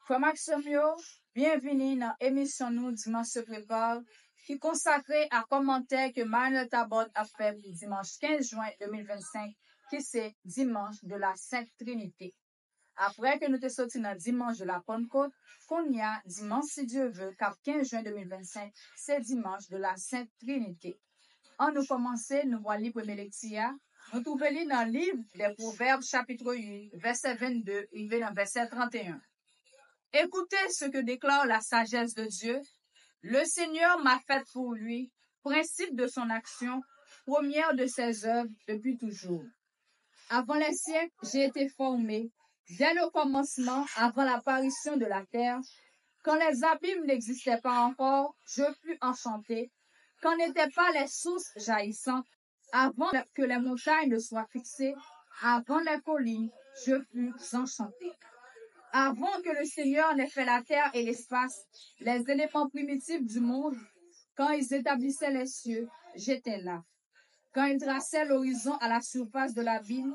Frère Maximio, bienvenue dans l'émission Nous Dimanche se prépare, qui est consacrée à commentaire que Manuel Tabot a fait pour dimanche 15 juin 2025, qui c'est dimanche de la Sainte Trinité. Après que nous te sortis dans dimanche de la Pentecôte, qu'on y a dimanche si Dieu veut, car 15 juin 2025, c'est dimanche de la Sainte Trinité. En nous commencer, nous voyons le premier lecture. Nous trouvons dans le livre des Proverbes, chapitre 8, verset 22, et dans verset 31. Écoutez ce que déclare la sagesse de Dieu. Le Seigneur m'a fait pour lui, principe de son action, première de ses œuvres depuis toujours. Avant les siècles, j'ai été formé, dès le commencement, avant l'apparition de la terre. Quand les abîmes n'existaient pas encore, je fus enchanté. Quand n'étaient pas les sources jaillissantes, avant que les montagnes ne soient fixées, avant les collines, je fus enchanté. Avant que le Seigneur n'ait fait la terre et l'espace, les éléments primitifs du monde, quand ils établissaient les cieux, j'étais là. Quand ils traçaient l'horizon à la surface de l'abîme,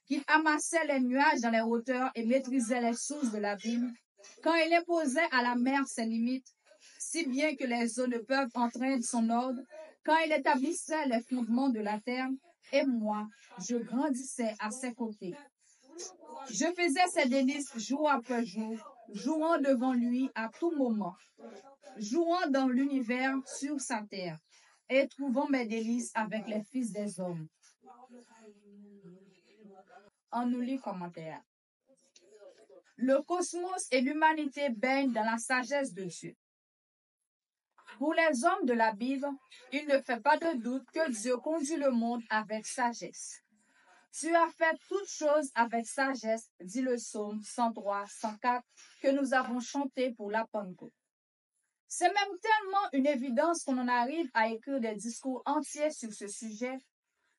qu'ils amassaient les nuages dans les hauteurs et maîtrisaient les sources de l'abîme, quand il imposait à la mer ses limites, si bien que les eaux ne peuvent entrer de son ordre, quand il établissait les fondements de la terre, et moi, je grandissais à ses côtés. Je faisais ses délices jour après jour, jouant devant lui à tout moment, jouant dans l'univers sur sa terre, et trouvant mes délices avec les fils des hommes. On nous lit commentaire. Le cosmos et l'humanité baignent dans la sagesse de Dieu. Pour les hommes de la Bible, il ne fait pas de doute que Dieu conduit le monde avec sagesse. Tu as fait toutes choses avec sagesse, dit le psaume 103, 104, que nous avons chanté pour la Pentecôte. C'est même tellement une évidence qu'on en arrive à écrire des discours entiers sur ce sujet.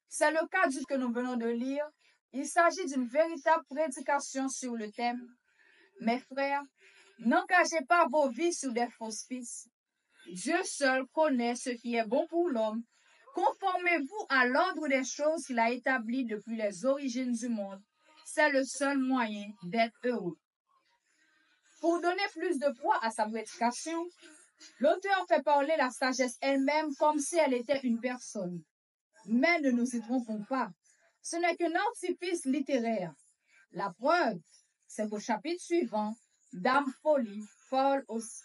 C'est le cas du que nous venons de lire. Il s'agit d'une véritable prédication sur le thème. Mes frères, n'engagez pas vos vies sur des fausses pistes. Dieu seul connaît ce qui est bon pour l'homme. Conformez-vous à l'ordre des choses qu'il a établi depuis les origines du monde. C'est le seul moyen d'être heureux. Pour donner plus de poids à sa prédication, l'auteur fait parler la sagesse elle-même comme si elle était une personne. Mais ne nous y trompons pas. Ce n'est qu'un artifice littéraire. La preuve, c'est qu'au chapitre suivant, Dame Folie parle aussi.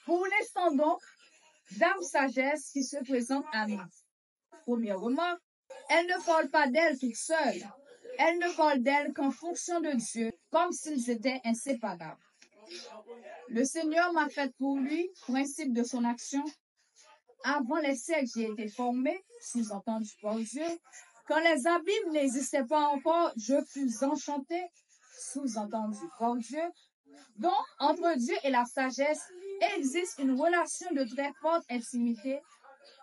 Pour l'instant donc, Dame Sagesse qui se présente à nous. Première remarque, elle ne parle pas d'elle toute seule. Elle ne parle d'elle qu'en fonction de Dieu, comme s'ils étaient inséparables. Le Seigneur m'a fait pour lui, principe de son action. Avant les siècles, j'ai été formé, sous-entendu par Dieu. Quand les abîmes n'existaient pas encore, je fus enchanté, sous-entendu par Dieu. Donc, entre Dieu et la sagesse, existe une relation de très forte intimité.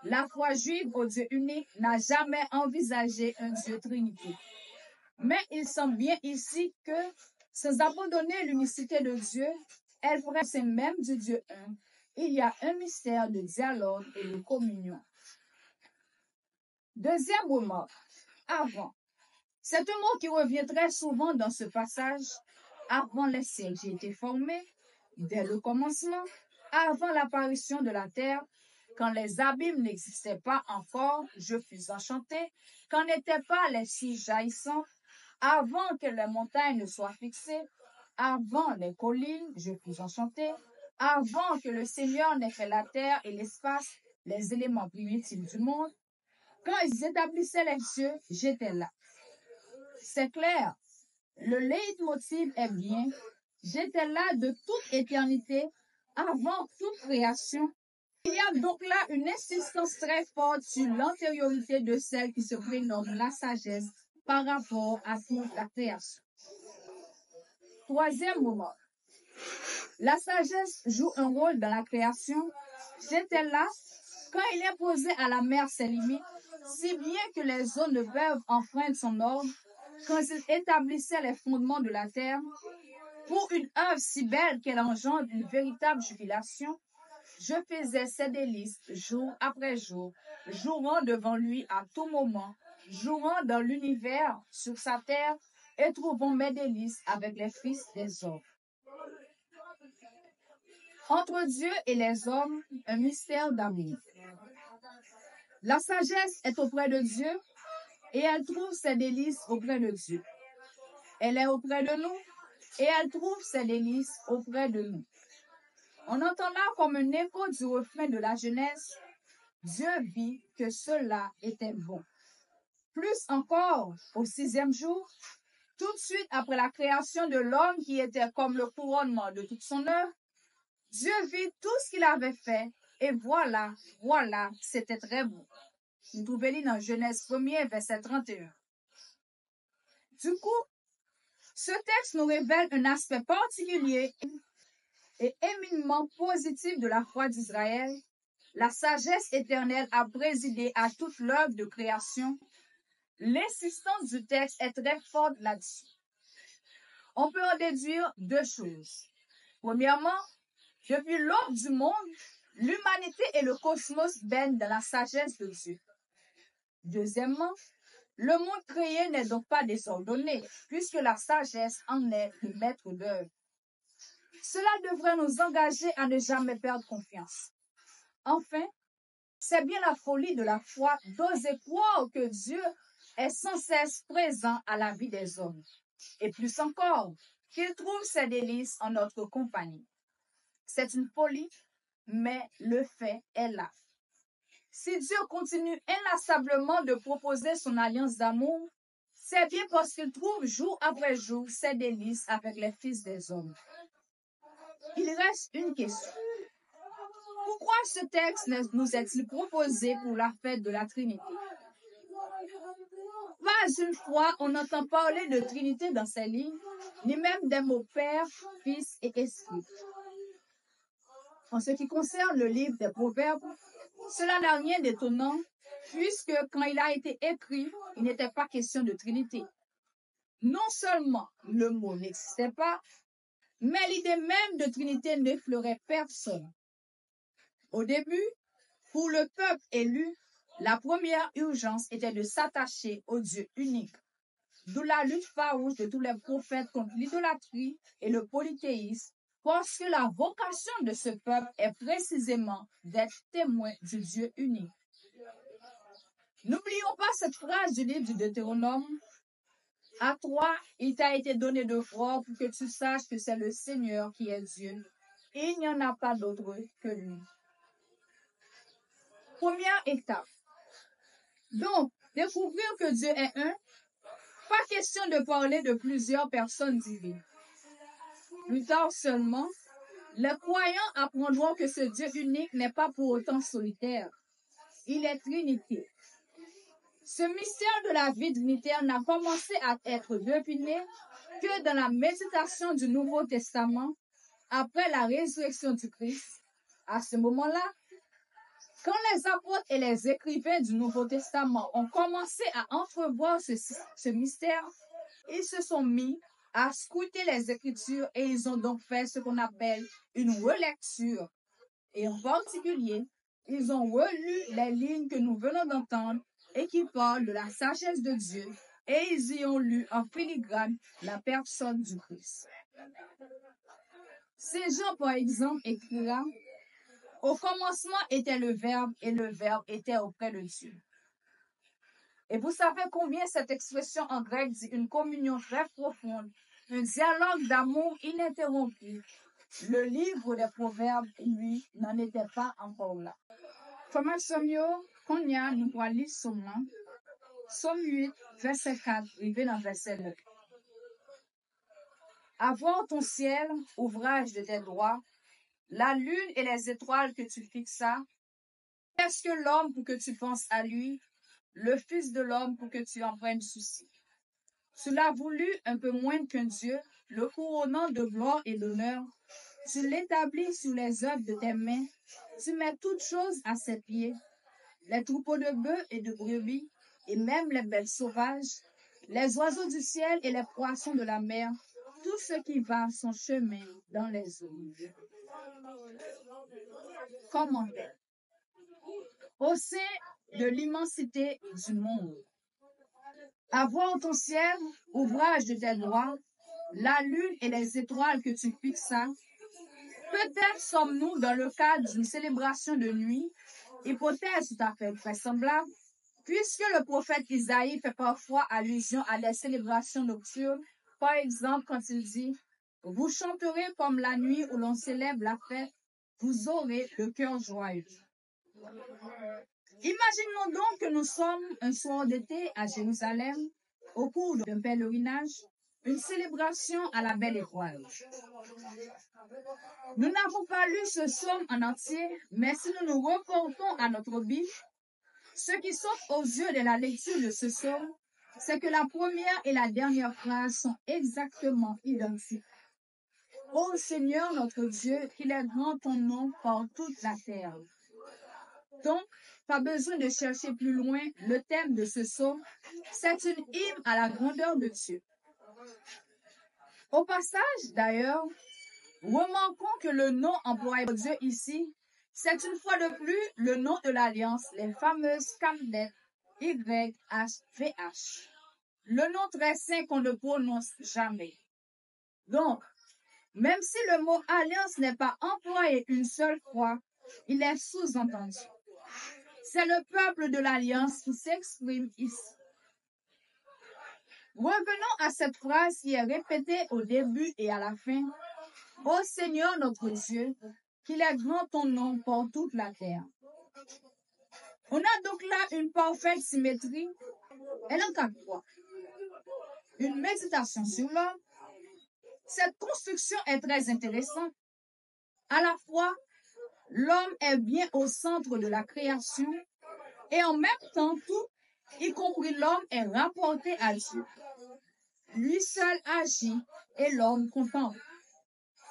La foi juive au Dieu unique n'a jamais envisagé un Dieu trinité. Mais il semble bien ici que, sans abandonner l'unicité de Dieu, elle ferait c'est même du Dieu un. Il y a un mystère de dialogue et de communion. Deuxième remarque, avant. C'est un mot qui revient très souvent dans ce passage. Avant les siècles, j'ai été formé, dès le commencement, avant l'apparition de la terre, quand les abîmes n'existaient pas encore, je fus enchanté, quand n'étaient pas les cieux jaillissants, avant que les montagnes ne soient fixées, avant les collines, je fus enchanté, avant que le Seigneur n'ait fait la terre et l'espace, les éléments primitifs du monde, quand ils établissaient les cieux, j'étais là. C'est clair. Le leitmotiv est bien. J'étais là de toute éternité, avant toute création. Il y a donc là une insistance très forte sur l'antériorité de celle qui se prénomme la sagesse par rapport à toute la création. Troisième moment. La sagesse joue un rôle dans la création. J'étais là quand il imposait à la mer ses limites, si bien que les eaux ne peuvent enfreindre son ordre, quand il établissait les fondements de la terre, pour une œuvre si belle qu'elle engendre une véritable jubilation, je faisais ses délices jour après jour, jouant devant lui à tout moment, jouant dans l'univers sur sa terre et trouvant mes délices avec les fils des hommes. Entre Dieu et les hommes, un mystère d'amour. La sagesse est auprès de Dieu et elle trouve ses délices auprès de Dieu. Elle est auprès de nous et elle trouve ses délices auprès de nous. On entend là comme un écho du refrain de la Genèse, Dieu vit que cela était bon. Plus encore, au 6e jour, tout de suite après la création de l'homme qui était comme le couronnement de toute son œuvre, Dieu vit tout ce qu'il avait fait et voilà, c'était très bon. Nous trouvons dans Genèse 1er, verset 31. Du coup, ce texte nous révèle un aspect particulier et éminemment positif de la foi d'Israël. La sagesse éternelle a présidé à toute l'œuvre de création. L'insistance du texte est très forte là-dessus. On peut en déduire deux choses. Premièrement, depuis l'aube du monde, l'humanité et le cosmos baignent dans la sagesse de Dieu. Deuxièmement, le monde créé n'est donc pas désordonné, puisque la sagesse en est le maître d'œuvre. Cela devrait nous engager à ne jamais perdre confiance. Enfin, c'est bien la folie de la foi d'oser croire que Dieu est sans cesse présent à la vie des hommes. Et plus encore, qu'il trouve ses délices en notre compagnie. C'est une folie, mais le fait est là. Si Dieu continue inlassablement de proposer son alliance d'amour, c'est bien parce qu'il trouve jour après jour ses délices avec les fils des hommes. Il reste une question. Pourquoi ce texte nous est-il proposé pour la fête de la Trinité? Pas une fois on n'entend parler de Trinité dans ces lignes, ni même des mots Père, Fils et Esprit. En ce qui concerne le livre des Proverbes, cela n'a rien d'étonnant, puisque quand il a été écrit, il n'était pas question de Trinité. Non seulement le mot n'existait pas, mais l'idée même de Trinité n'effleurait personne. Au début, pour le peuple élu, la première urgence était de s'attacher au Dieu unique, d'où la lutte farouche de tous les prophètes contre l'idolâtrie et le polythéisme, parce que la vocation de ce peuple est précisément d'être témoin du Dieu unique. N'oublions pas cette phrase du livre du Deutéronome. À toi, il t'a été donné de voir pour que tu saches que c'est le Seigneur qui est Dieu. Et il n'y en a pas d'autre que lui. Première étape. Donc, découvrir que Dieu est un, pas question de parler de plusieurs personnes divines. Plus tard seulement, les croyants apprendront que ce Dieu unique n'est pas pour autant solitaire. Il est Trinité. Ce mystère de la vie trinitaire n'a commencé à être deviné que dans la méditation du Nouveau Testament, après la résurrection du Christ. À ce moment-là, quand les apôtres et les écrivains du Nouveau Testament ont commencé à entrevoir ce mystère, ils se sont mis à scruter les Écritures et ils ont donc fait ce qu'on appelle une relecture. Et en particulier, ils ont relu les lignes que nous venons d'entendre et qui parlent de la sagesse de Dieu et ils y ont lu en filigrane la personne du Christ. Ces gens, par exemple, écrira « Au commencement était le Verbe et le Verbe était auprès de Dieu ». Et vous savez combien cette expression en grec dit une communion très profonde, un dialogue d'amour ininterrompu. Le livre des Proverbes, lui, n'en était pas encore là. Comment sommes-nous? Konya, nous pourrons lire seulement. Somme 8, verset 4, arrivé dans verset 9. Avoir ton ciel, ouvrage de tes doigts, la lune et les étoiles que tu fixas. Qu'est-ce que l'homme pour que tu penses à lui, le Fils de l'homme pour que tu en prennes souci? Tu l'as voulu un peu moins qu'un Dieu, le couronnant de gloire et d'honneur. Tu l'établis sur les œuvres de tes mains. Tu mets toutes choses à ses pieds, les troupeaux de bœufs et de brebis, et même les bêtes sauvages, les oiseaux du ciel et les poissons de la mer, tout ce qui va son chemin dans les eaux. Commentaire. Au sein de l'immensité du monde, avoir ton ciel, ouvrage de tes doigts, la lune et les étoiles que tu fixas, peu Peut-être sommes-nous dans le cadre d'une célébration de nuit, hypothèse tout à fait vraisemblable, puisque le prophète Isaïe fait parfois allusion à des célébrations nocturnes, par exemple quand il dit « Vous chanterez comme la nuit où l'on célèbre la fête, vous aurez le cœur joyeux. » Imaginons donc que nous sommes un soir d'été à Jérusalem, au cours d'un pèlerinage, une célébration à la belle étoile. Nous n'avons pas lu ce psaume en entier, mais si nous nous reportons à notre Bible, ce qui saute aux yeux de la lecture de ce psaume, c'est que la première et la dernière phrase sont exactement identiques. Ô Seigneur notre Dieu, qu'il est grand ton nom par toute la terre. Donc, pas besoin de chercher plus loin le thème de ce psaume, c'est une hymne à la grandeur de Dieu. Au passage, d'ailleurs, remarquons que le nom employé par Dieu ici, c'est une fois de plus le nom de l'alliance, les fameuses 4 lettres YHVH. Le nom très saint qu'on ne prononce jamais. Donc, même si le mot alliance n'est pas employé une seule fois, il est sous-entendu. C'est le peuple de l'alliance qui s'exprime ici. Revenons à cette phrase qui est répétée au début et à la fin. Ô Seigneur notre Dieu, qu'il est grand ton nom par toute la terre. On a donc là une parfaite symétrie. Elle encadre quoi? Une méditation sur l'homme. Cette construction est très intéressante. À la fois, l'homme est bien au centre de la création et en même temps, tout, y compris l'homme, est rapporté à Dieu. Lui seul agit et l'homme contemple.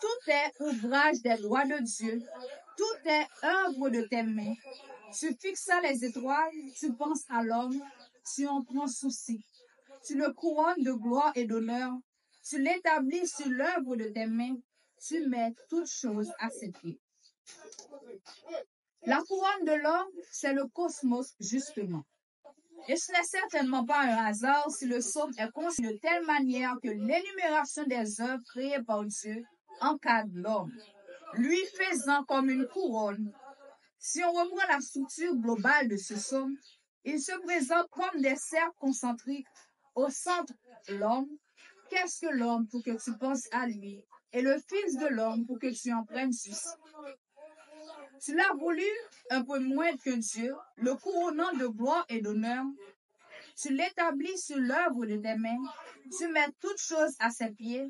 Tout est ouvrage des doigts de Dieu. Tout est œuvre de tes mains. Tu fixes les étoiles, tu penses à l'homme, tu en prends souci. Tu le couronnes de gloire et d'honneur. Tu l'établis sur l'œuvre de tes mains. Tu mets toutes choses à ses pieds. La couronne de l'homme, c'est le cosmos, justement. Et ce n'est certainement pas un hasard si le psaume est conçu de telle manière que l'énumération des œuvres créées par Dieu encadre l'homme, lui faisant comme une couronne. Si on reprend la structure globale de ce psaume, il se présente comme des cercles concentriques. Au centre, l'homme. Qu'est-ce que l'homme pour que tu penses à lui? Et le Fils de l'homme pour que tu en prennes souci. Tu l'as voulu un peu moins que Dieu, le couronnant de gloire et d'honneur. Tu l'établis sur l'œuvre de tes mains. Tu mets toutes choses à ses pieds.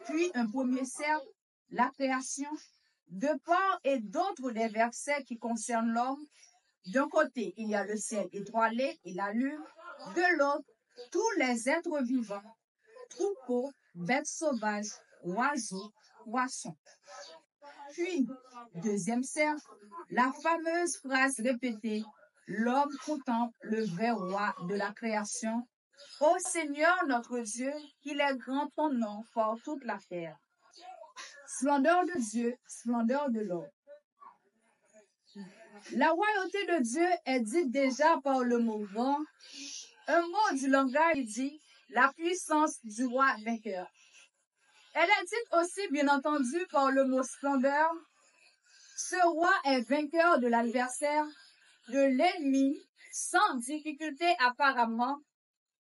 Puis un premier cercle, la création. De part et d'autre des versets qui concernent l'homme. D'un côté, il y a le ciel étoilé et la lune. De l'autre, tous les êtres vivants, troupeaux, bêtes sauvages, oiseaux, poissons. Puis, deuxième cercle, la fameuse phrase répétée, l'homme contemple le vrai roi de la création. Ô Seigneur notre Dieu, qu'il est grand ton nom par toute la terre. Splendeur de Dieu, splendeur de l'homme. La royauté de Dieu est dite déjà par le mot grand. Un mot du langage dit la puissance du roi vainqueur. Elle est dite aussi, bien entendu, par le mot splendeur. Ce roi est vainqueur de l'adversaire, de l'ennemi, sans difficulté apparemment,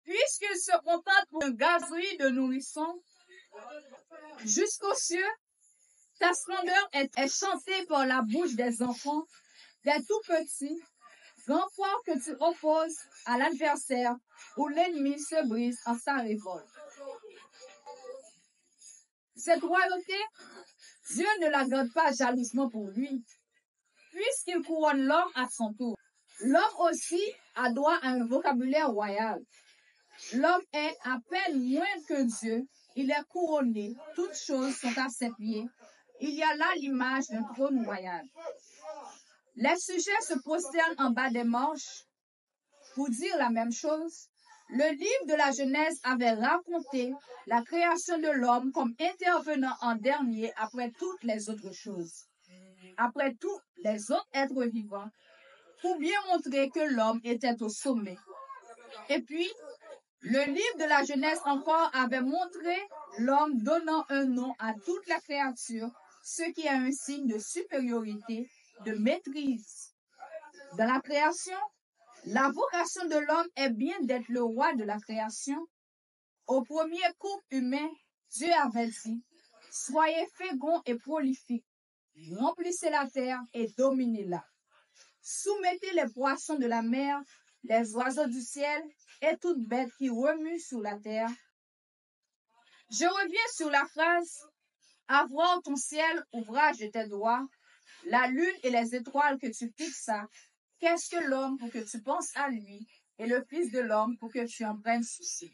puisqu'il se contente pour un gazouillis de nourrissons. Jusqu'aux cieux, ta splendeur est chantée par la bouche des enfants, des tout petits, grand fort que tu opposes à l'adversaire, où l'ennemi se brise en sa révolte. Cette royauté, Dieu ne la garde pas jalousement pour lui, puisqu'il couronne l'homme à son tour. L'homme aussi a droit à un vocabulaire royal. L'homme est à peine moins que Dieu, il est couronné, toutes choses sont à ses pieds. Il y a là l'image d'un trône royal. Les sujets se prosternent en bas des marches pour dire la même chose. Le livre de la Genèse avait raconté la création de l'homme comme intervenant en dernier après toutes les autres choses, après tous les autres êtres vivants, pour bien montrer que l'homme était au sommet. Et puis, le livre de la Genèse encore avait montré l'homme donnant un nom à toute la créature ce qui est un signe de supériorité, de maîtrise. Dans la création, la vocation de l'homme est bien d'être le roi de la création. Au premier couple humain, Dieu avait dit, « Soyez féconds et prolifiques, remplissez la terre et dominez-la. Soumettez les poissons de la mer, les oiseaux du ciel et toute bête qui remue sur la terre. » Je reviens sur la phrase « Avoir ton ciel, ouvrage de tes doigts, la lune et les étoiles que tu fixas. Qu'est-ce que l'homme pour que tu penses à lui, et le Fils de l'homme pour que tu en prennes souci? »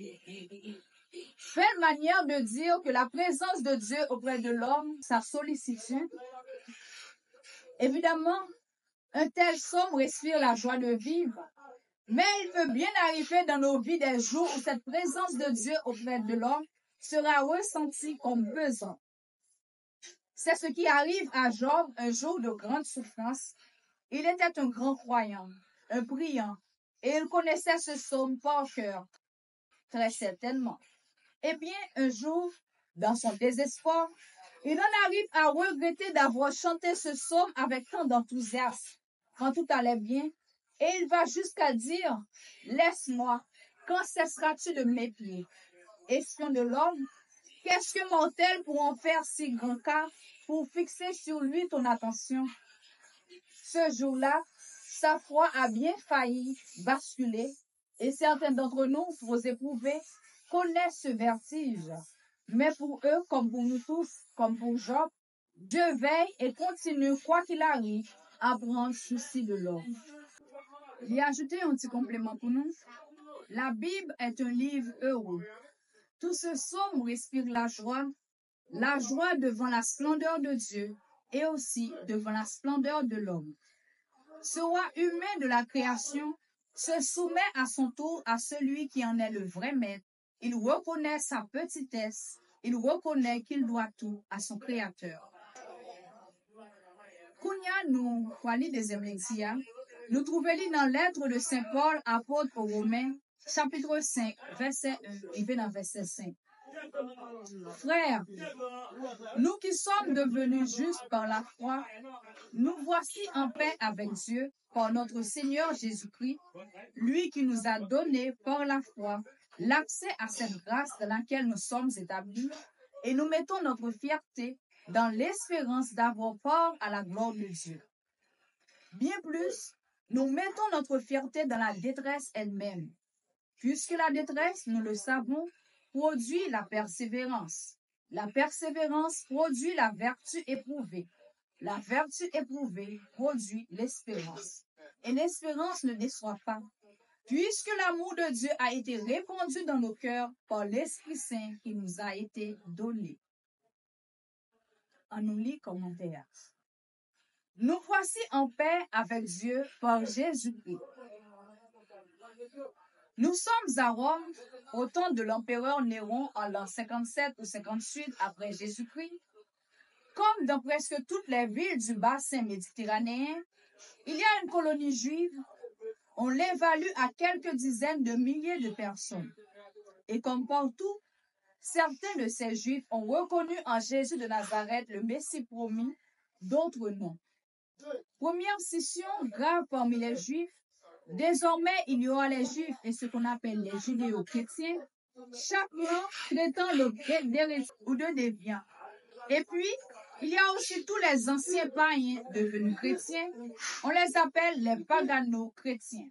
Belle manière de dire que la présence de Dieu auprès de l'homme, sa sollicitude. Évidemment, un tel somme respire la joie de vivre, mais il peut bien arriver dans nos vies des jours où cette présence de Dieu auprès de l'homme sera ressentie comme pesant. C'est ce qui arrive à Job un jour de grande souffrance. Il était un grand croyant, un priant, et il connaissait ce psaume par cœur, très certainement. Eh bien, un jour, dans son désespoir, il en arrive à regretter d'avoir chanté ce psaume avec tant d'enthousiasme, quand tout allait bien, et il va jusqu'à dire, « Laisse-moi, quand cesseras-tu de m'épier? Espion de l'homme, qu'est-ce que mortel pour en faire si grand cas, pour fixer sur lui ton attention? » Ce jour-là, sa foi a bien failli basculer, et certains d'entre nous, pour éprouver, connaissent ce vertige. Mais pour eux, comme pour nous tous, comme pour Job, Dieu veille et continue, quoi qu'il arrive, à prendre souci de l'homme. Il y a ajouté un petit complément pour nous. La Bible est un livre heureux. Tout ce psaume respire la joie devant la splendeur de Dieu et aussi devant la splendeur de l'homme. Ce roi humain de la création se soumet à son tour à celui qui en est le vrai maître. Il reconnaît sa petitesse. Il reconnaît qu'il doit tout à son Créateur. Kounya nous wali des Emetia, nous trouvons dans l'être de Saint Paul, apôtre aux Romains, chapitre 5, verset 1 et dans verset 5. Frères, nous qui sommes devenus justes par la foi, nous voici en paix avec Dieu par notre Seigneur Jésus-Christ, lui qui nous a donné par la foi l'accès à cette grâce dans laquelle nous sommes établis, et nous mettons notre fierté dans l'espérance d'avoir part à la gloire de Dieu. Bien plus, nous mettons notre fierté dans la détresse elle-même, puisque la détresse, nous le savons, produit la persévérance. La persévérance produit la vertu éprouvée. La vertu éprouvée produit l'espérance. Et l'espérance ne déçoit pas, puisque l'amour de Dieu a été répandu dans nos cœurs par l'Esprit Saint qui nous a été donné. On nous lit commentaire. Nous voici en paix avec Dieu par Jésus-Christ. Nous sommes à Rome au temps de l'empereur Néron en l'an 57 ou 58 après Jésus-Christ. Comme dans presque toutes les villes du bassin méditerranéen, il y a une colonie juive. On l'évalue à quelques dizaines de milliers de personnes. Et comme partout, certains de ces Juifs ont reconnu en Jésus de Nazareth le Messie promis, d'autres non. Première scission grave parmi les Juifs. Désormais, il y aura les Juifs et ce qu'on appelle les judéo-chrétiens, chacun traitant l'objet d'hérésie ou de déviant. Et puis, il y a aussi tous les anciens païens devenus chrétiens. On les appelle les pagano-chrétiens.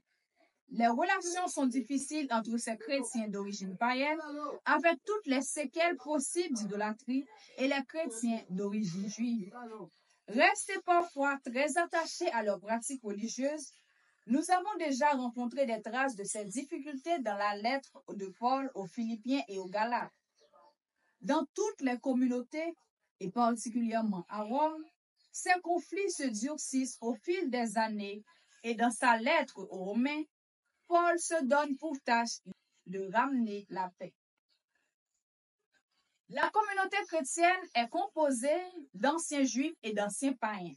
Les relations sont difficiles entre ces chrétiens d'origine païenne, avec toutes les séquelles possibles d'idolâtrie, et les chrétiens d'origine juive. Restés parfois très attachés à leurs pratiques religieuses, nous avons déjà rencontré des traces de ces difficultés dans la lettre de Paul aux Philippiens et aux Galates. Dans toutes les communautés, et particulièrement à Rome, ces conflits se durcissent au fil des années, et dans sa lettre aux Romains, Paul se donne pour tâche de ramener la paix. La communauté chrétienne est composée d'anciens juifs et d'anciens païens.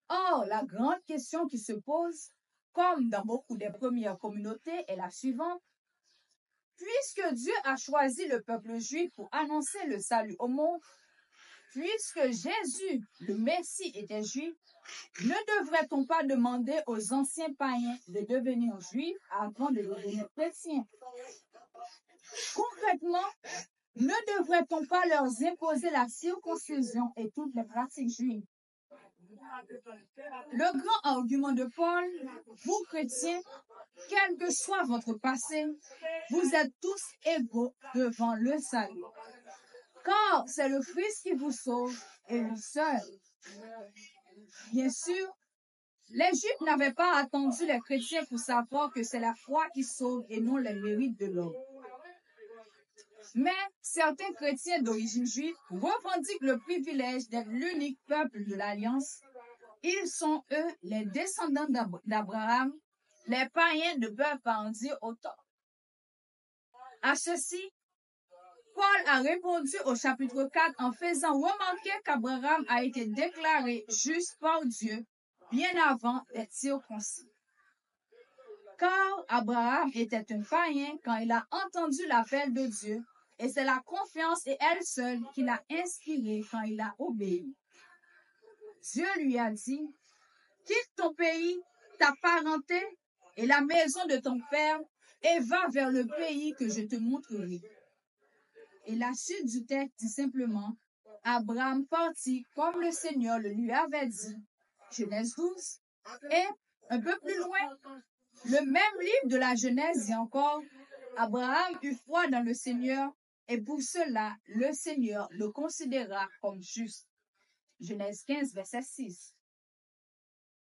Or, la grande question qui se pose, comme dans beaucoup des premières communautés, est la suivante. Puisque Dieu a choisi le peuple juif pour annoncer le salut au monde, puisque Jésus, le Messie, était juif, ne devrait-on pas demander aux anciens païens de devenir juifs avant de devenir chrétiens? Concrètement, ne devrait-on pas leur imposer la circoncision et toutes les pratiques juives? Le grand argument de Paul, vous chrétiens, quel que soit votre passé, vous êtes tous égaux devant le salut. Car c'est le Christ qui vous sauve et lui seul. Bien sûr, les Juifs n'avaient pas attendu les chrétiens pour savoir que c'est la foi qui sauve et non les mérites de l'homme. Mais certains chrétiens d'origine juive revendiquent le privilège d'être l'unique peuple de l'Alliance. Ils sont, eux, les descendants d'Abraham. Les païens ne peuvent pas en dire autant. À ceci, Paul a répondu au chapitre 4 en faisant remarquer qu'Abraham a été déclaré juste par Dieu bien avant d'être circoncis. Car Abraham était un païen quand il a entendu l'appel de Dieu, et c'est la confiance et elle seule qui l'a inspiré quand il a obéi. Dieu lui a dit, « Quitte ton pays, ta parenté et la maison de ton père, et va vers le pays que je te montrerai. » Et la suite du texte dit simplement, Abraham partit comme le Seigneur le lui avait dit. Genèse 12. Et un peu plus loin, le même livre de la Genèse dit encore, Abraham eut foi dans le Seigneur, et pour cela, le Seigneur le considéra comme juste. Genèse 15, verset 6.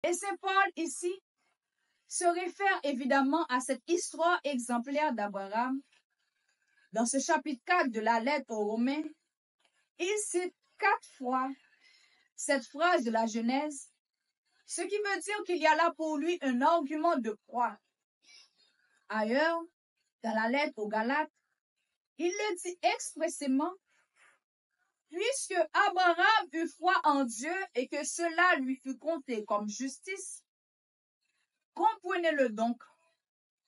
Et Saint Paul ici se réfère évidemment à cette histoire exemplaire d'Abraham. Dans ce chapitre 4 de la lettre aux Romains, il cite 4 fois cette phrase de la Genèse, ce qui veut dire qu'il y a là pour lui un argument de croix. Ailleurs, dans la lettre aux Galates, il le dit expressément, puisque Abraham eut foi en Dieu et que cela lui fut compté comme justice. Comprenez-le donc,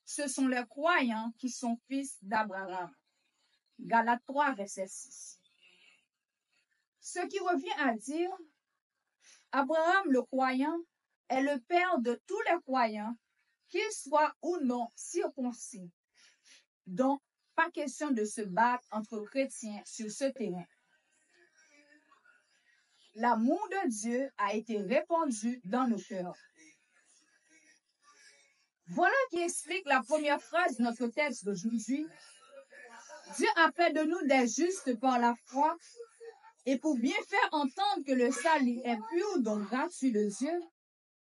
ce sont les croyants qui sont fils d'Abraham. Galates 3, verset 6. Ce qui revient à dire, Abraham le croyant est le père de tous les croyants, qu'ils soient ou non circoncis. Donc, pas question de se battre entre chrétiens sur ce terrain. L'amour de Dieu a été répandu dans nos cœurs. Voilà qui explique la première phrase de notre texte d'aujourd'hui. Dieu a fait de nous des justes par la foi, et pour bien faire entendre que le salut est pur don gratuit de Dieu,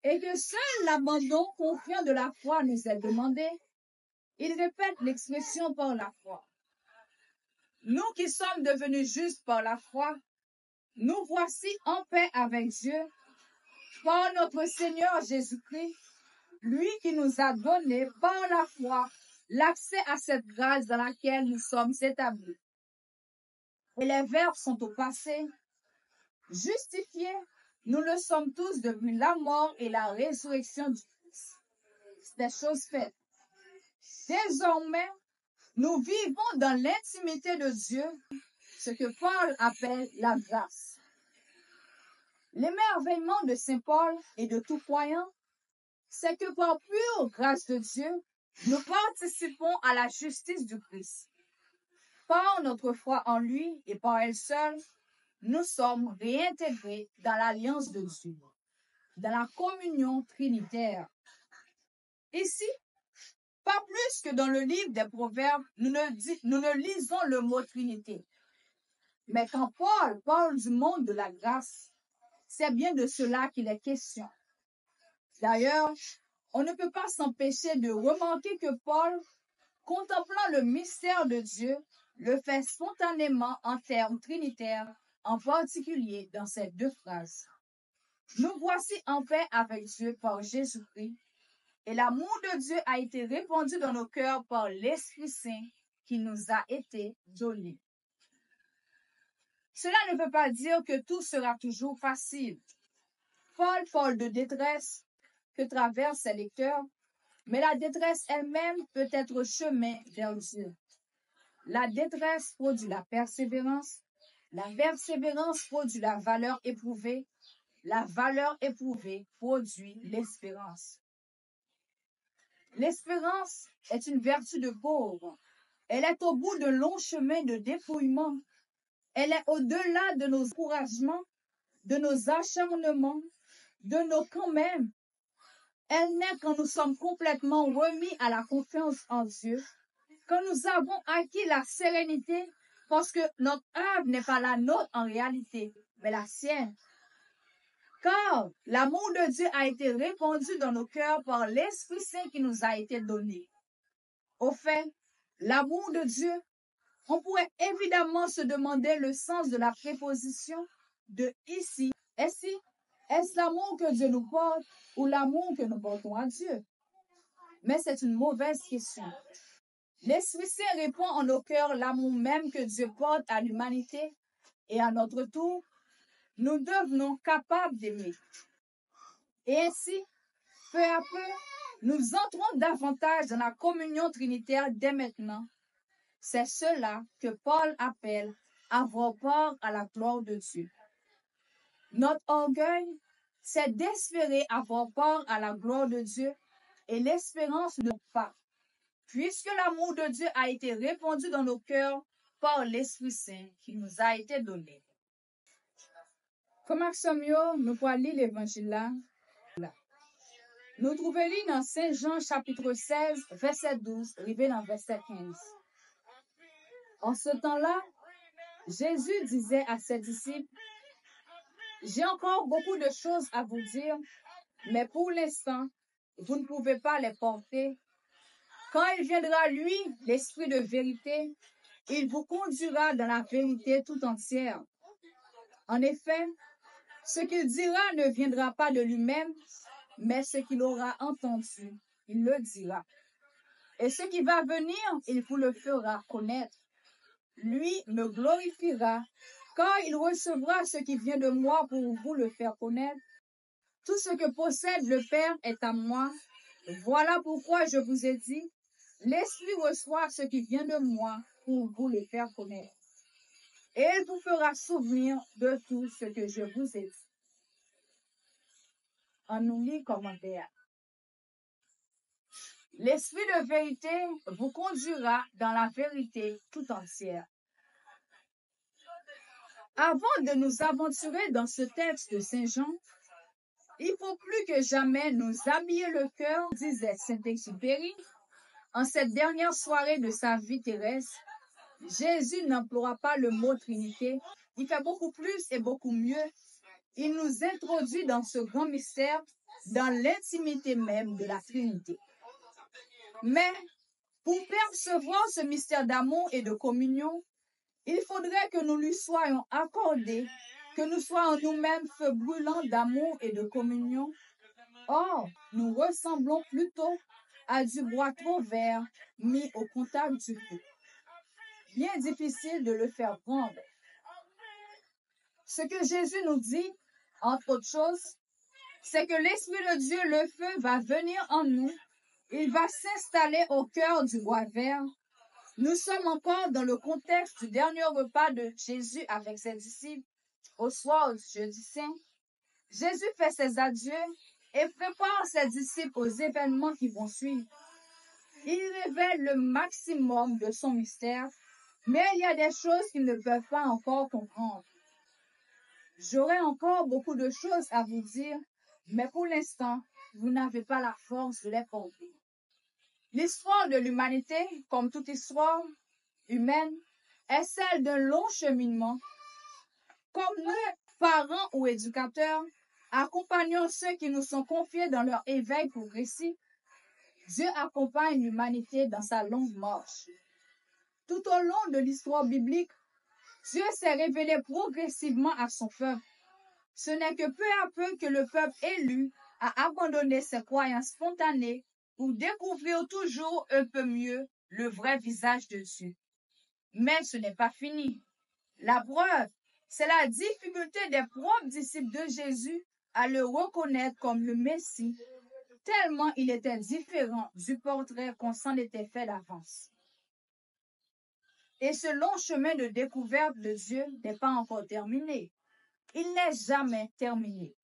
et que seul l'abandon confiant de la foi nous est demandé, il répète l'expression par la foi. Nous qui sommes devenus justes par la foi, nous voici en paix avec Dieu, par notre Seigneur Jésus-Christ, lui qui nous a donné par la foi l'accès à cette grâce dans laquelle nous sommes établis. Et les verbes sont au passé. Justifiés, nous le sommes tous depuis la mort et la résurrection du Christ. C'est des choses faites. Désormais, nous vivons dans l'intimité de Dieu, ce que Paul appelle la grâce. L'émerveillement de Saint Paul et de tout croyant, c'est que par pure grâce de Dieu, nous participons à la justice du Christ. Par notre foi en lui et par elle seule, nous sommes réintégrés dans l'alliance de Dieu, dans la communion trinitaire. Ici, pas plus que dans le livre des Proverbes, nous ne lisons le mot Trinité. Mais quand Paul parle du monde de la grâce, c'est bien de cela qu'il est question. D'ailleurs, on ne peut pas s'empêcher de remarquer que Paul, contemplant le mystère de Dieu, le fait spontanément en termes trinitaires, en particulier dans ces 2 phrases. Nous voici en paix avec Dieu par Jésus-Christ, et l'amour de Dieu a été répandu dans nos cœurs par l'Esprit Saint qui nous a été donné. Cela ne veut pas dire que tout sera toujours facile. Paul parle de détresse que traversent ses lecteurs, mais la détresse elle-même peut être chemin vers Dieu. La détresse produit la persévérance, La persévérance produit la valeur éprouvée. La valeur éprouvée produit l'espérance. L'espérance est une vertu de pauvre. Elle est au bout de longs chemins de dépouillement. Elle est au-delà de nos encouragements, de nos acharnements, de nos quand même. Elle naît quand nous sommes complètement remis à la confiance en Dieu, quand nous avons acquis la sérénité parce que notre œuvre n'est pas la nôtre en réalité, mais la sienne. Car l'amour de Dieu a été répandu dans nos cœurs par l'Esprit Saint qui nous a été donné. Au fait, l'amour de Dieu, on pourrait évidemment se demander le sens de la préposition de ici. Est-ce l'amour que Dieu nous porte ou l'amour que nous portons à Dieu? Mais c'est une mauvaise question. L'Esprit Saint répand en nos cœurs l'amour même que Dieu porte à l'humanité et à notre tour, nous devenons capables d'aimer. Et ainsi, peu à peu, nous entrons davantage dans la communion trinitaire dès maintenant. C'est cela que Paul appelle avoir part à la gloire de Dieu. Notre orgueil, c'est d'espérer avoir part à la gloire de Dieu et l'espérance ne pas, puisque l'amour de Dieu a été répandu dans nos cœurs par l'Esprit Saint qui nous a été donné. Comment nous pouvons lire l'évangile là? Nous trouvons dans Saint Jean chapitre 16, verset 12, arrivé dans verset 15. En ce temps-là, Jésus disait à ses disciples, « J'ai encore beaucoup de choses à vous dire, mais pour l'instant, vous ne pouvez pas les porter. Quand il viendra, lui, l'Esprit de vérité, il vous conduira dans la vérité tout entière. En effet, ce qu'il dira ne viendra pas de lui-même, mais ce qu'il aura entendu, il le dira. Et ce qui va venir, il vous le fera connaître. Lui me glorifiera, car il recevra ce qui vient de moi pour vous le faire connaître. Tout ce que possède le Père est à moi. Voilà pourquoi je vous ai dit, l'Esprit reçoit ce qui vient de moi pour vous le faire connaître. Et il vous fera souvenir de tout ce que je vous ai dit. » On nous lit commentaire. L'Esprit de vérité vous conduira dans la vérité tout entière. Avant de nous aventurer dans ce texte de Saint Jean, il faut plus que jamais nous habiller le cœur, disait Saint-Exupéry. En cette dernière soirée de sa vie terrestre, Jésus n'emploie pas le mot Trinité. Il fait beaucoup plus et beaucoup mieux. Il nous introduit dans ce grand mystère, dans l'intimité même de la Trinité. Mais pour percevoir ce mystère d'amour et de communion, il faudrait que nous lui soyons accordés, que nous soyons nous-mêmes feu brûlant d'amour et de communion. Or, nous ressemblons plutôt à du bois trop vert mis au contact du feu. Bien difficile de le faire prendre. Ce que Jésus nous dit, entre autres choses, c'est que l'Esprit de Dieu, le feu, va venir en nous. Il va s'installer au cœur du bois vert. Nous sommes encore dans le contexte du dernier repas de Jésus avec ses disciples. Au soir du jeudi saint, Jésus fait ses adieux et prépare ses disciples aux événements qui vont suivre. Il révèle le maximum de son mystère, mais il y a des choses qu'ils ne peuvent pas encore comprendre. J'aurais encore beaucoup de choses à vous dire, mais pour l'instant, vous n'avez pas la force de les porter. L'histoire de l'humanité, comme toute histoire humaine, est celle d'un long cheminement. Comme nous, parents ou éducateurs, accompagnons ceux qui nous sont confiés dans leur éveil progressif, Dieu accompagne l'humanité dans sa longue marche. Tout au long de l'histoire biblique, Dieu s'est révélé progressivement à son peuple. Ce n'est que peu à peu que le peuple élu a abandonné ses croyances spontanées pour découvrir toujours un peu mieux le vrai visage de Dieu. Mais ce n'est pas fini. La preuve, c'est la difficulté des propres disciples de Jésus à le reconnaître comme le Messie, tellement il était différent du portrait qu'on s'en était fait d'avance. Et ce long chemin de découverte de Dieu n'est pas encore terminé. Il n'est jamais terminé.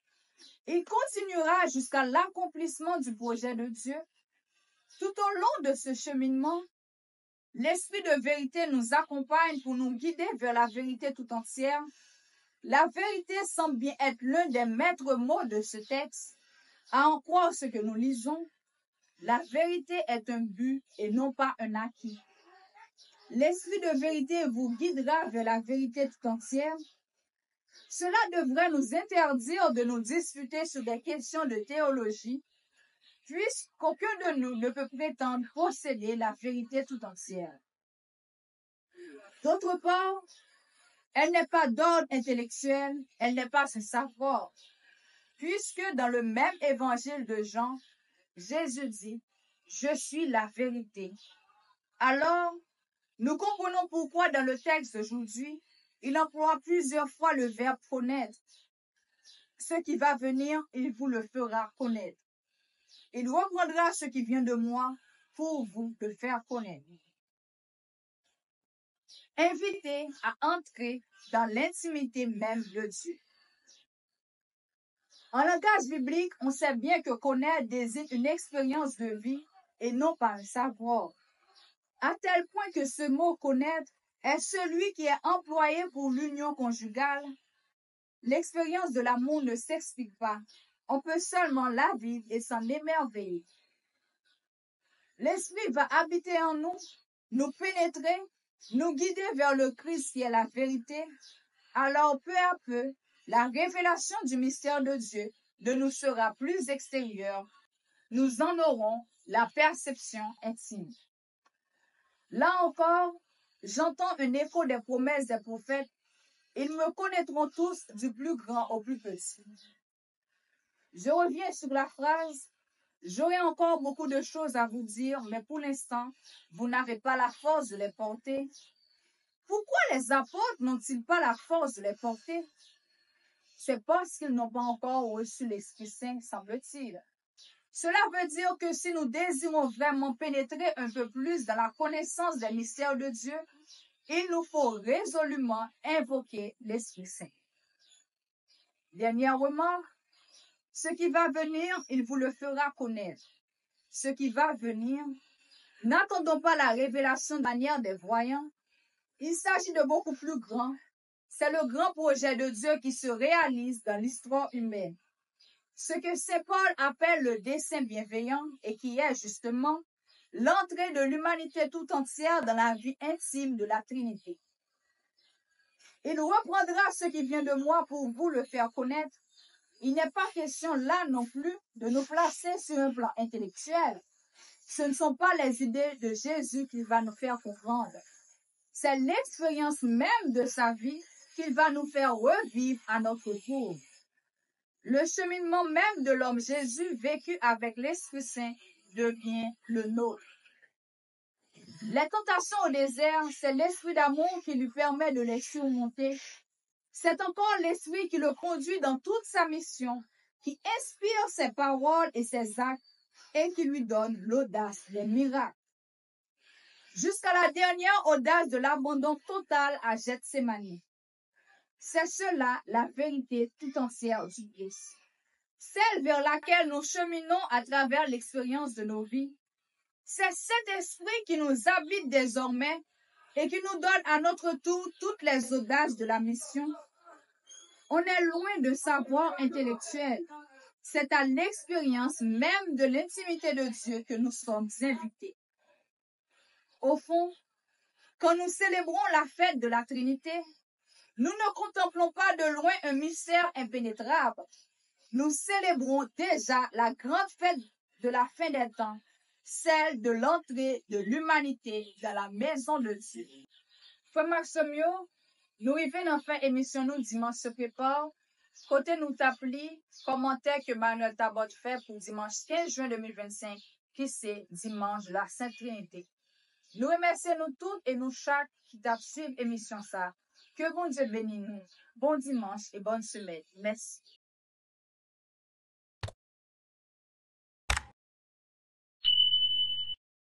Il continuera jusqu'à l'accomplissement du projet de Dieu. Tout au long de ce cheminement, l'Esprit de vérité nous accompagne pour nous guider vers la vérité tout entière. La vérité semble bien être l'un des maîtres mots de ce texte. À en croire ce que nous lisons, la vérité est un but et non pas un acquis. L'Esprit de vérité vous guidera vers la vérité tout entière. Cela devrait nous interdire de nous disputer sur des questions de théologie, puisqu'aucun de nous ne peut prétendre posséder la vérité tout entière. D'autre part, elle n'est pas d'ordre intellectuel, elle n'est pas un savoir, puisque dans le même évangile de Jean, Jésus dit « Je suis la vérité ». Alors, nous comprenons pourquoi dans le texte d'aujourd'hui, il emploie plusieurs fois le verbe connaître. Ce qui va venir, il vous le fera connaître. Il reprendra ce qui vient de moi pour vous le faire connaître. Invité à entrer dans l'intimité même de Dieu. En langage biblique, on sait bien que connaître désigne une expérience de vie et non pas un savoir. À tel point que ce mot connaître est celui qui est employé pour l'union conjugale. L'expérience de l'amour ne s'explique pas. On peut seulement la vivre et s'en émerveiller. L'Esprit va habiter en nous, nous pénétrer, nous guider vers le Christ qui est la vérité. Alors, peu à peu, la révélation du mystère de Dieu ne nous sera plus extérieure. Nous en aurons la perception intime. Là encore, j'entends un écho des promesses des prophètes. Ils me connaîtront tous du plus grand au plus petit. Je reviens sur la phrase. J'aurai encore beaucoup de choses à vous dire, mais pour l'instant, vous n'avez pas la force de les porter. Pourquoi les apôtres n'ont-ils pas la force de les porter? C'est parce qu'ils n'ont pas encore reçu l'Esprit Saint, semble-t-il. Cela veut dire que si nous désirons vraiment pénétrer un peu plus dans la connaissance des mystères de Dieu, il nous faut résolument invoquer l'Esprit Saint. Dernière remarque, ce qui va venir, il vous le fera connaître. Ce qui va venir, n'attendons pas la révélation de manière des voyants. Il s'agit de beaucoup plus grand. C'est le grand projet de Dieu qui se réalise dans l'histoire humaine. Ce que Saint Paul appelle le dessein bienveillant et qui est justement l'entrée de l'humanité tout entière dans la vie intime de la Trinité. Il reprendra ce qui vient de moi pour vous le faire connaître. Il n'est pas question là non plus de nous placer sur un plan intellectuel. Ce ne sont pas les idées de Jésus qu'il va nous faire comprendre. C'est l'expérience même de sa vie qu'il va nous faire revivre à notre tour. Le cheminement même de l'homme Jésus vécu avec l'Esprit Saint devient le nôtre. Les tentations au désert, c'est l'esprit d'amour qui lui permet de les surmonter. C'est encore l'esprit qui le conduit dans toute sa mission, qui inspire ses paroles et ses actes et qui lui donne l'audace des miracles. Jusqu'à la dernière audace de l'abandon total à Gethsémani. C'est cela la vérité tout entière du Christ. Celle vers laquelle nous cheminons à travers l'expérience de nos vies. C'est cet esprit qui nous habite désormais et qui nous donne à notre tour toutes les audaces de la mission. On est loin de savoir intellectuel. C'est à l'expérience même de l'intimité de Dieu que nous sommes invités. Au fond, quand nous célébrons la fête de la Trinité, nous ne contemplons pas de loin un mystère impénétrable. Nous célébrons déjà la grande fête de la fin des temps, celle de l'entrée de l'humanité dans la maison de Dieu. Frère Maximio, nous arrivons dans fin émission nous dimanche se prépare. Côté nous t'appli, commentaire que Manuel Tabot fait pour dimanche 15 juin 2025, qui c'est dimanche de la Sainte Trinité. Nous remercions nous toutes et nous chaque qui t'a suivi émission ça. Que bon Dieu bénisse nous. Bon dimanche et bonne semaine. Merci.